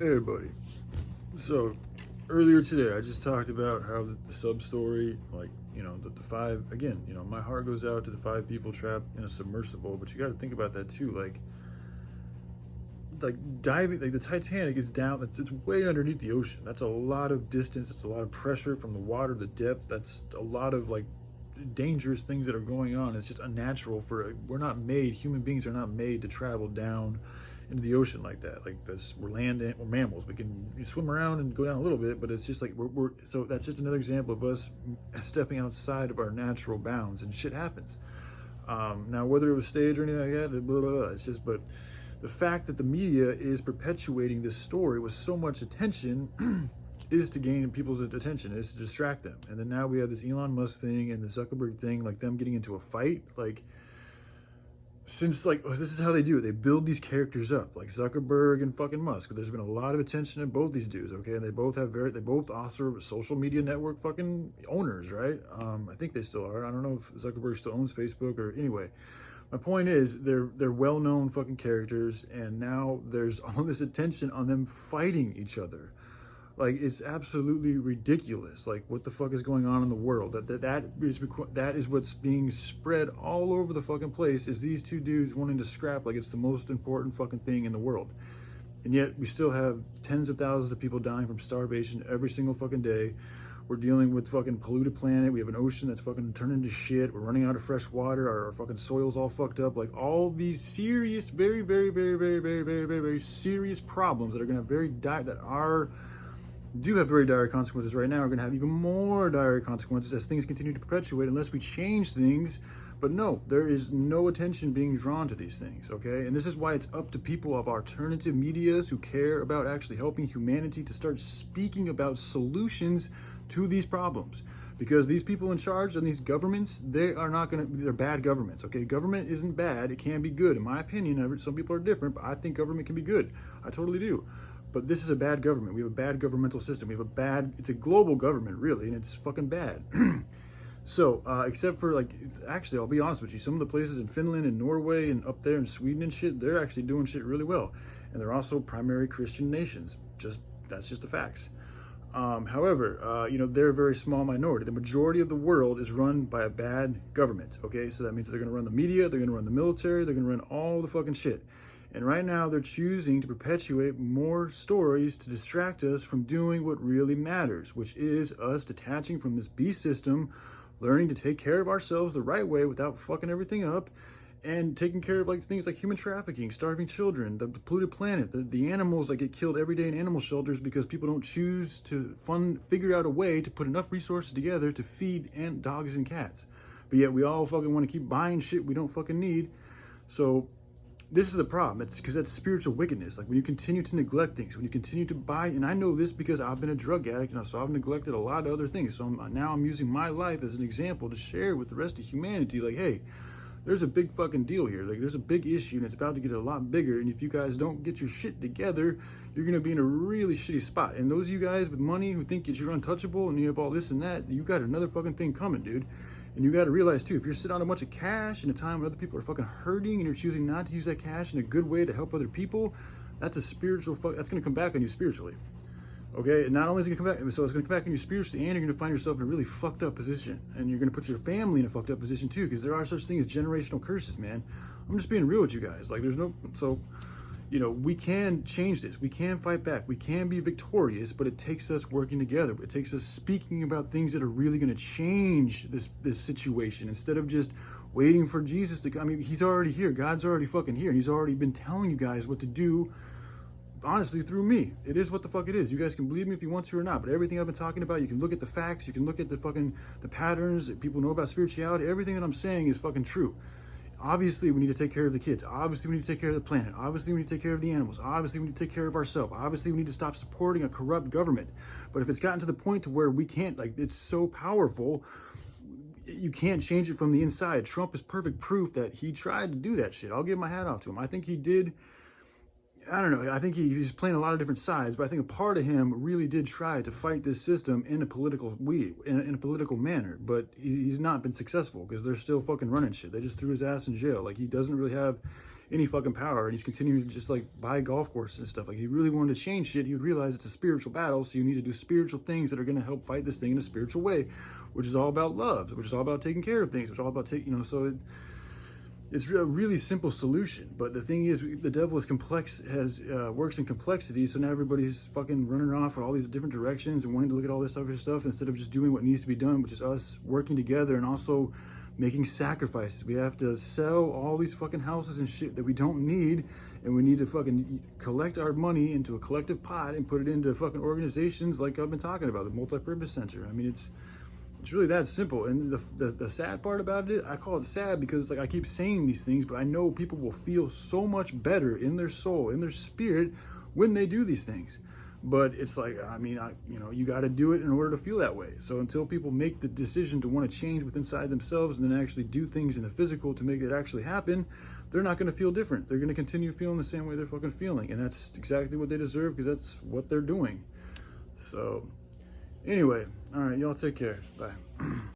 Hey everybody. So earlier today I just talked about how the sub story, like, the five, again, my heart goes out to the five people trapped in a submersible, but you got to think about that too. Like diving, like the Titanic is down, it's way underneath the ocean. That's a lot of distance, it's a lot of pressure from the water, the depth. That's a lot of like dangerous things that are going on. It's just unnatural we're not made, human beings are not made to travel down into the ocean like that. Like this, we're we're mammals. We can swim around and go down a little bit, but it's just like so that's just another example of us stepping outside of our natural bounds, and shit happens. Now, whether it was staged or anything like that, blah, blah, blah, it's just, but the fact that the media is perpetuating this story with so much attention is to gain people's attention, is to distract them. And then now we have this Elon Musk thing and the Zuckerberg thing, like them getting into a fight. Like, since, like, this is how they do it. They build these characters up, like Zuckerberg and fucking Musk. There's been a lot of attention to both these dudes, okay? And they both also social media network fucking owners, right? I think they still are. I don't know if Zuckerberg still owns Facebook, or anyway. My point is, they're well-known fucking characters, and now there's all this attention on them fighting each other. Like, it's absolutely ridiculous. Like, what the fuck is going on in the world? That is what's being spread all over the fucking place, is these two dudes wanting to scrap like it's the most important fucking thing in the world. And yet we still have tens of thousands of people dying from starvation every single fucking day. We're dealing with fucking polluted planet. We have an ocean that's fucking turned into shit. We're running out of fresh water. Our fucking soil's all fucked up. Like, all these serious, very, very, very, very, very, very, very, very serious problems that are going to do have very dire consequences right now, are going to have even more dire consequences as things continue to perpetuate unless we change things. But no, there is no attention being drawn to these things, okay? And this is why it's up to people of alternative medias who care about actually helping humanity to start speaking about solutions to these problems. Because these people in charge and these governments, they're bad governments, okay? Government isn't bad, it can be good. In my opinion, some people are different, but I think government can be good. I totally do. But this is a bad government. We have a bad governmental system. It's a global government, really, and it's fucking bad. So, except for, like, actually, I'll be honest with you, some of the places in Finland and Norway and up there in Sweden and shit, they're actually doing shit really well. And they're also primary Christian nations. That's just the facts. However, they're a very small minority. The majority of the world is run by a bad government, okay? So that means they're going to run the media, they're going to run the military, they're going to run all the fucking shit. And right now, they're choosing to perpetuate more stories to distract us from doing what really matters, which is us detaching from this beast system, learning to take care of ourselves the right way without fucking everything up, and taking care of like things like human trafficking, starving children, the polluted planet, the animals that get killed every day in animal shelters because people don't choose to figure out a way to put enough resources together to feed dogs and cats. But yet we all fucking want to keep buying shit we don't fucking need. So this is the problem. It's because that's spiritual wickedness. Like, when you continue to neglect things, when you continue to buy, and I know this because I've been a drug addict, so I've neglected a lot of other things. So now I'm using my life as an example to share with the rest of humanity. Like, hey, there's a big fucking deal here. Like, there's a big issue, and it's about to get a lot bigger. And if you guys don't get your shit together, you're gonna be in a really shitty spot. And those of you guys with money who think that you're untouchable and you have all this and that, you got another fucking thing coming, dude. And you got to realize too, if you're sitting on a bunch of cash in a time when other people are fucking hurting, and you're choosing not to use that cash in a good way to help other people, that's a spiritual that's going to come back on you spiritually. Okay, and not only is it going to come back, so it's going to come back on you spiritually, and you're going to find yourself in a really fucked up position, and you're going to put your family in a fucked up position too, because there are such things as generational curses, man. I'm just being real with you guys. Like, we can change this. We can fight back. We can be victorious, but it takes us working together. It takes us speaking about things that are really going to change this situation, instead of just waiting for Jesus to come. I mean, he's already here. God's already fucking here. And he's already been telling you guys what to do, honestly, through me. It is what the fuck it is. You guys can believe me if you want to or not, but everything I've been talking about, you can look at the facts, you can look at the patterns that people know about spirituality. Everything that I'm saying is fucking true. Obviously, we need to take care of the kids. Obviously, we need to take care of the planet. Obviously, we need to take care of the animals. Obviously, we need to take care of ourselves. Obviously, we need to stop supporting a corrupt government. But if it's gotten to the point to where we can't, like, it's so powerful, you can't change it from the inside. Trump is perfect proof that he tried to do that shit. I'll give my hat off to him. I think he did. I don't know. I think he's playing a lot of different sides, but I think a part of him really did try to fight this system in a political manner. But he's not been successful because they're still fucking running shit. They just threw his ass in jail. Like, he doesn't really have any fucking power, and he's continuing to just like buy golf courses and stuff. Like, he really wanted to change shit, he would realize it's a spiritual battle, so you need to do spiritual things that are going to help fight this thing in a spiritual way, which is all about love, which is all about taking care of things, which is all about it's a really simple solution. But the thing is, the devil is complex, works in complexity, so now everybody's fucking running off in all these different directions and wanting to look at all this other stuff instead of just doing what needs to be done, which is us working together and also making sacrifices. We have to sell all these fucking houses and shit that we don't need, and we need to fucking collect our money into a collective pot and put it into fucking organizations like I've been talking about, the multi-purpose center. I mean, it's really that simple. And the sad part about it, I call it sad because like I keep saying these things, but I know people will feel so much better in their soul, in their spirit, when they do these things. But it's like, I mean, you got to do it in order to feel that way. So until people make the decision to want to change within inside themselves and then actually do things in the physical to make it actually happen, they're not going to feel different. They're going to continue feeling the same way they're fucking feeling. And that's exactly what they deserve, because that's what they're doing. So anyway, all right, y'all take care. Bye.